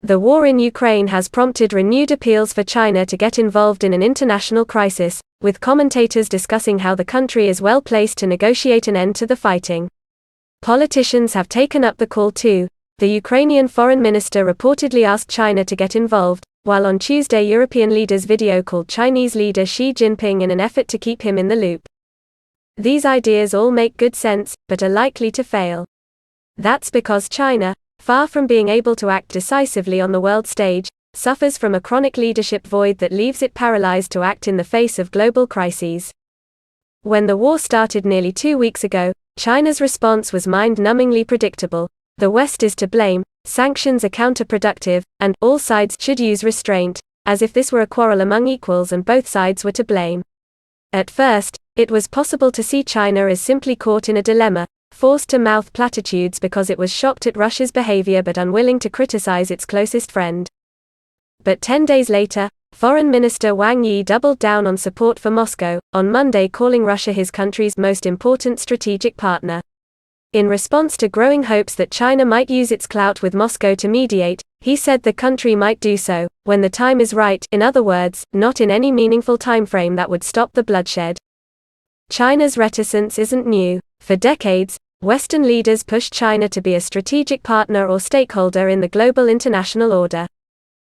The war in Ukraine has prompted renewed appeals for China to get involved in an international crisis, with commentators discussing how the country is well placed to negotiate an end to the fighting. Politicians have taken up the call too. The Ukrainian foreign minister reportedly asked China to get involved, while on Tuesday European leaders video called Chinese leader Xi Jinping in an effort to keep him in the loop. These ideas all make good sense, but are likely to fail. That's because China, far from being able to act decisively on the world stage, suffers from a chronic leadership void that leaves it paralyzed to act in the face of global crises. When the war started nearly 2 weeks ago, China's response was mind-numbingly predictable. The West is to blame, sanctions are counterproductive, and all sides should use restraint, as if this were a quarrel among equals and both sides were to blame. At first, it was possible to see China as simply caught in a dilemma, forced to mouth platitudes because it was shocked at Russia's behavior but unwilling to criticize its closest friend. But 10 days later, Foreign Minister Wang Yi doubled down on support for Moscow, on Monday calling Russia his country's most important strategic partner. In response to growing hopes that China might use its clout with Moscow to mediate, he said the country might do so, when the time is right, in other words, not in any meaningful timeframe that would stop the bloodshed. China's reticence isn't new. For decades, Western leaders pushed China to be a strategic partner or stakeholder in the global international order.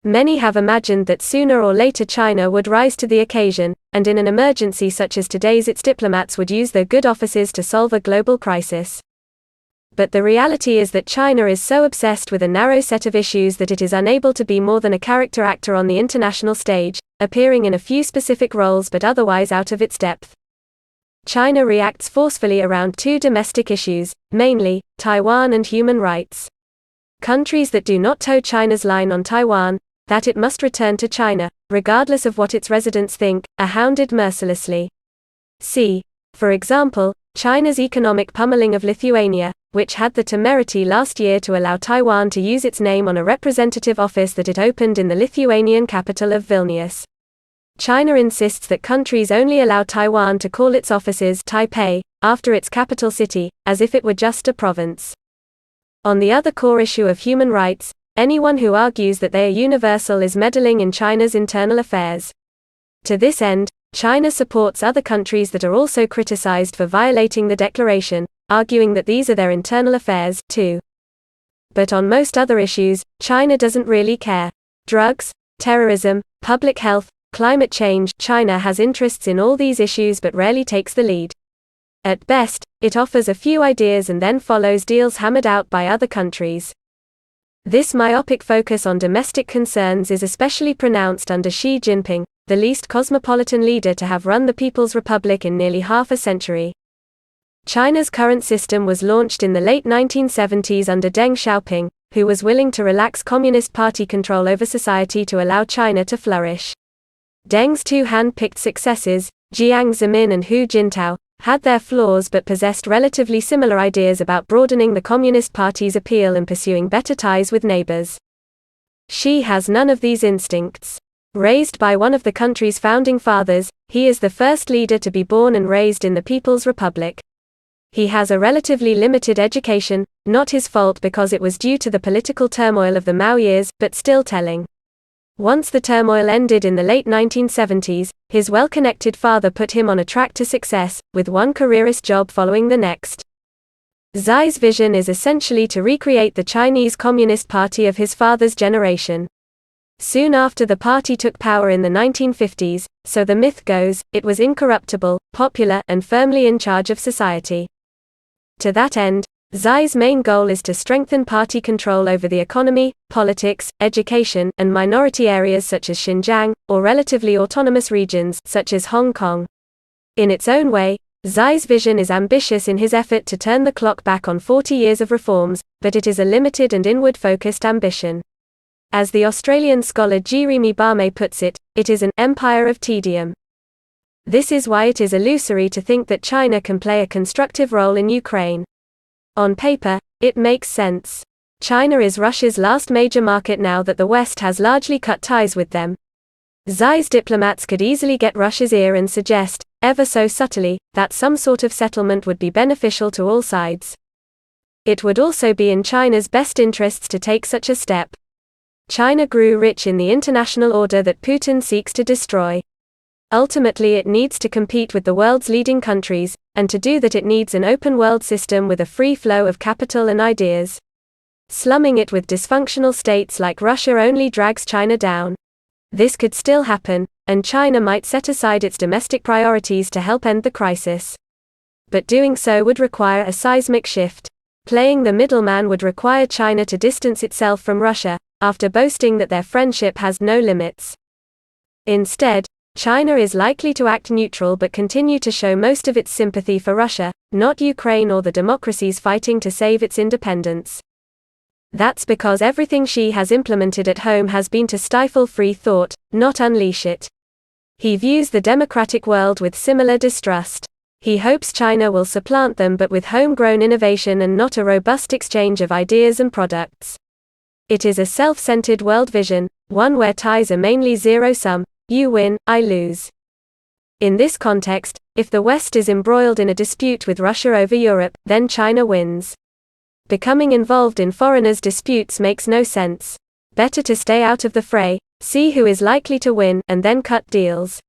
Many have imagined that sooner or later China would rise to the occasion, and in an emergency such as today's its diplomats would use their good offices to solve a global crisis. But the reality is that China is so obsessed with a narrow set of issues that it is unable to be more than a character actor on the international stage, appearing in a few specific roles but otherwise out of its depth. China reacts forcefully around two domestic issues, mainly, Taiwan and human rights. Countries that do not toe China's line on Taiwan, that it must return to China, regardless of what its residents think, are hounded mercilessly. See, for example, China's economic pummeling of Lithuania, which had the temerity last year to allow Taiwan to use its name on a representative office that it opened in the Lithuanian capital of Vilnius. China insists that countries only allow Taiwan to call its offices Taipei, after its capital city, as if it were just a province. On the other core issue of human rights, anyone who argues that they are universal is meddling in China's internal affairs. To this end, China supports other countries that are also criticized for violating the declaration, arguing that these are their internal affairs, too. But on most other issues, China doesn't really care. Drugs, terrorism, public health, climate change, China has interests in all these issues but rarely takes the lead. At best, it offers a few ideas and then follows deals hammered out by other countries. This myopic focus on domestic concerns is especially pronounced under Xi Jinping, the least cosmopolitan leader to have run the People's Republic in nearly half a century. China's current system was launched in the late 1970s under Deng Xiaoping, who was willing to relax Communist Party control over society to allow China to flourish. Deng's two hand-picked successors, Jiang Zemin and Hu Jintao, had their flaws but possessed relatively similar ideas about broadening the Communist Party's appeal and pursuing better ties with neighbors. Xi has none of these instincts. Raised by one of the country's founding fathers, he is the first leader to be born and raised in the People's Republic. He has a relatively limited education, not his fault because it was due to the political turmoil of the Mao years, but still telling. Once the turmoil ended in the late 1970s, his well-connected father put him on a track to success, with one careerist job following the next. Xi's vision is essentially to recreate the Chinese Communist Party of his father's generation. Soon after the party took power in the 1950s, so the myth goes, it was incorruptible, popular, and firmly in charge of society. To that end, Xi's main goal is to strengthen party control over the economy, politics, education, and minority areas such as Xinjiang, or relatively autonomous regions such as Hong Kong. In its own way, Xi's vision is ambitious in his effort to turn the clock back on 40 years of reforms, but it is a limited and inward-focused ambition. As the Australian scholar Jeremy Barmay puts it, it is an empire of tedium. This is why it is illusory to think that China can play a constructive role in Ukraine. On paper, it makes sense. China is Russia's last major market now that the West has largely cut ties with them. Xi's diplomats could easily get Russia's ear and suggest, ever so subtly, that some sort of settlement would be beneficial to all sides. It would also be in China's best interests to take such a step. China grew rich in the international order that Putin seeks to destroy. Ultimately, it needs to compete with the world's leading countries, and to do that it needs an open world system with a free flow of capital and ideas. Slumming it with dysfunctional states like Russia only drags China down. This could still happen, and China might set aside its domestic priorities to help end the crisis. But doing so would require a seismic shift. Playing the middleman would require China to distance itself from Russia, after boasting that their friendship has no limits. Instead, China is likely to act neutral but continue to show most of its sympathy for Russia, not Ukraine or the democracies fighting to save its independence. That's because everything Xi has implemented at home has been to stifle free thought, not unleash it. He views the democratic world with similar distrust. He hopes China will supplant them, but with homegrown innovation and not a robust exchange of ideas and products. It is a self-centered world vision, one where ties are mainly zero-sum. You win, I lose. In this context, if the West is embroiled in a dispute with Russia over Europe, then China wins. Becoming involved in foreigners' disputes makes no sense. Better to stay out of the fray, see who is likely to win, and then cut deals.